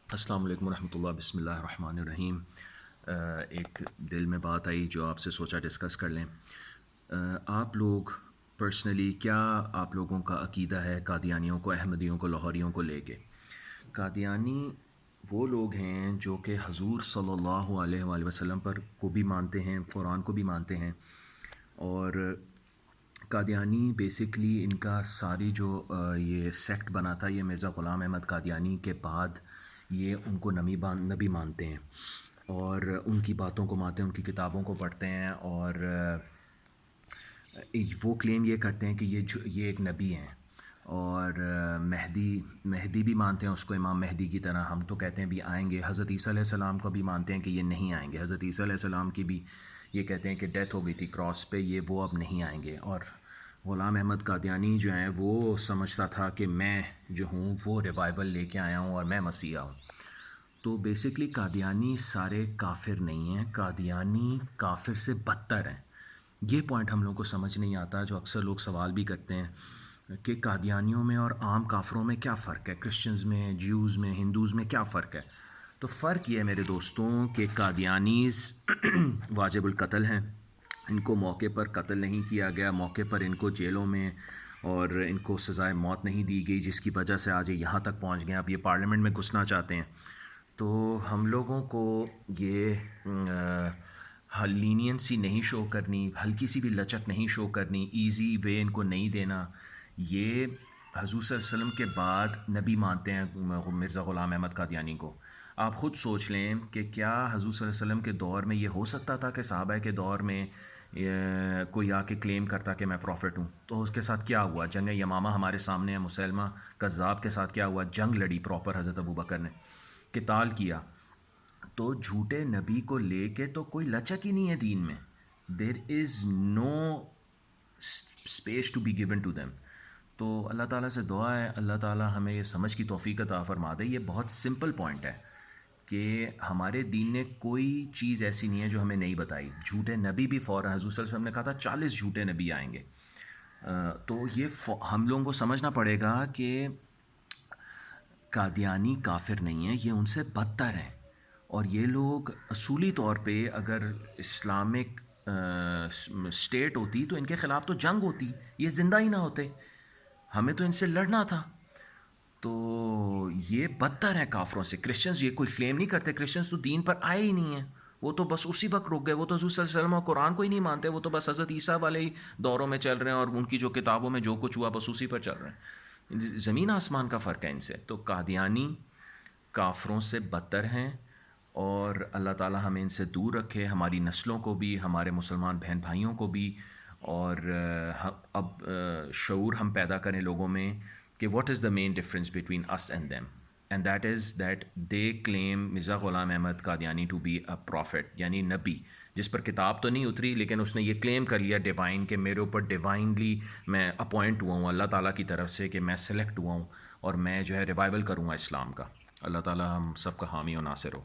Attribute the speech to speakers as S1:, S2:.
S1: السلام علیکم ورحمۃ اللہ، بسم اللہ الرحمن الرحیم۔ ایک دل میں بات آئی جو آپ سے سوچا ڈسکس کر لیں۔ آپ لوگ پرسنلی کیا آپ لوگوں کا عقیدہ ہے قادیانیوں کو، احمدیوں کو، لاہوریوں کو لے کے؟ قادیانی وہ لوگ ہیں جو کہ حضور صلی اللہ علیہ وآلہ وسلم پر کو بھی مانتے ہیں، قرآن کو بھی مانتے ہیں، اور قادیانی بیسکلی ان کا ساری جو یہ سیکٹ بنا تھا، یہ مرزا غلام احمد قادیانی کے بعد یہ ان کو نبی مانتے ہیں اور ان کی باتوں کو مانتے ہیں، ان کی کتابوں کو پڑھتے ہیں، اور وہ کلیم یہ کرتے ہیں کہ یہ ایک نبی ہیں، اور مہدی بھی مانتے ہیں اس کو، امام مہدی کی طرح ہم تو کہتے ہیں بھی آئیں گے۔ حضرت عیسیٰ علیہ السلام کو بھی مانتے ہیں کہ یہ نہیں آئیں گے، حضرت عیسیٰ علیہ السلام کی بھی یہ کہتے ہیں کہ ڈیتھ ہو گئی تھی کراس پہ، یہ وہ اب نہیں آئیں گے۔ اور غلام احمد قادیانی جو ہیں وہ سمجھتا تھا کہ میں جو ہوں وہ ریوائول لے کے آیا ہوں اور میں مسیحا ہوں۔ تو بیسکلی قادیانی سارے کافر نہیں ہیں، قادیانی کافر سے بدتر ہیں۔ یہ پوائنٹ ہم لوگوں کو سمجھ نہیں آتا، جو اکثر لوگ سوال بھی کرتے ہیں کہ قادیانیوں میں اور عام کافروں میں کیا فرق ہے، کرسچنز میں، جیوز میں، ہندوز میں کیا فرق ہے؟ تو فرق یہ ہے میرے دوستوں کہ قادیانیز واجب القتل ہیں، ان کو موقع پر قتل نہیں کیا گیا، موقع پر ان کو جیلوں میں اور ان کو سزائے موت نہیں دی گئی، جس کی وجہ سے آج یہ یہاں تک پہنچ گئے ہیں، اب یہ پارلیمنٹ میں گھسنا چاہتے ہیں۔ تو ہم لوگوں کو یہ لینینسی نہیں شو کرنی، ہلکی سی بھی لچک نہیں شو کرنی، ایزی وے ان کو نہیں دینا۔ یہ حضور صلی اللہ علیہ وسلم کے بعد نبی مانتے ہیں مرزا غلام احمد قادیانی کو۔ آپ خود سوچ لیں کہ کیا حضور صلی اللہ علیہ وسلم کے دور میں یہ ہو سکتا تھا کہ صحابہ کے دور میں کوئی آ کے کلیم کرتا کہ میں پروفٹ ہوں؟ تو اس کے ساتھ کیا ہوا؟ جنگ یمامہ ہمارے سامنے ہے، مسلمہ کذاب کے ساتھ کیا ہوا؟ جنگ لڑی پراپر حضرت ابوبکر نے، قتال کیا۔ تو جھوٹے نبی کو لے کے تو کوئی لچک ہی نہیں ہے دین میں، there is no space to be given to them. تو اللہ تعالیٰ سے دعا ہے اللہ تعالیٰ ہمیں یہ سمجھ کی توفیق عطا فرما دے۔ یہ بہت سمپل پوائنٹ ہے کہ ہمارے دین نے کوئی چیز ایسی نہیں ہے جو ہمیں نہیں بتائی۔ جھوٹے نبی بھی فوراً، حضور صلی اللہ علیہ وسلم نے کہا تھا 40 جھوٹے نبی آئیں گے۔ تو یہ ہم لوگوں کو سمجھنا پڑے گا کہ قادیانی کافر نہیں ہیں، یہ ان سے بدتر ہیں، اور یہ لوگ اصولی طور پہ اگر اسلامک اسٹیٹ ہوتی تو ان کے خلاف تو جنگ ہوتی، یہ زندہ ہی نہ ہوتے، ہمیں تو ان سے لڑنا تھا۔ تو یہ بدتر ہیں کافروں سے۔ کرسچنز یہ کوئی کلیم نہیں کرتے، کرسچنز تو دین پر آئے ہی نہیں ہیں، وہ تو بس اسی وقت رک گئے، وہ تو حضور صلی اللہ علیہ وسلم اور قرآن کو ہی نہیں مانتے، وہ تو بس حضرت عیسیٰ والے ہی دوروں میں چل رہے ہیں، اور ان کی جو کتابوں میں جو کچھ ہوا بس اسی پر چل رہے ہیں۔ زمین آسمان کا فرق ہے ان سے۔ تو قادیانی کافروں سے بدتر ہیں، اور اللہ تعالیٰ ہمیں ان سے دور رکھے، ہماری نسلوں کو بھی، ہمارے مسلمان بہن بھائیوں کو بھی، اور اب شعور ہم پیدا کریں لوگوں میں کہ what is the main difference between us and them, and that is that they claim Mirza Ghulam Ahmad Qadiani to be a prophet, یعنی نبی، جس پر کتاب تو نہیں اتری لیکن اس نے یہ کلیم کر لیا ڈیوائن، کہ میرے اوپر ڈیوائنلی میں اپوائنٹ ہوا ہوں اللہ تعالیٰ کی طرف سے، کہ میں سلیکٹ ہوا ہوں اور میں جو ہے ریوائول کروں گا اسلام کا۔ اللہ تعالیٰ ہم سب کا حامی و ناصر ہو۔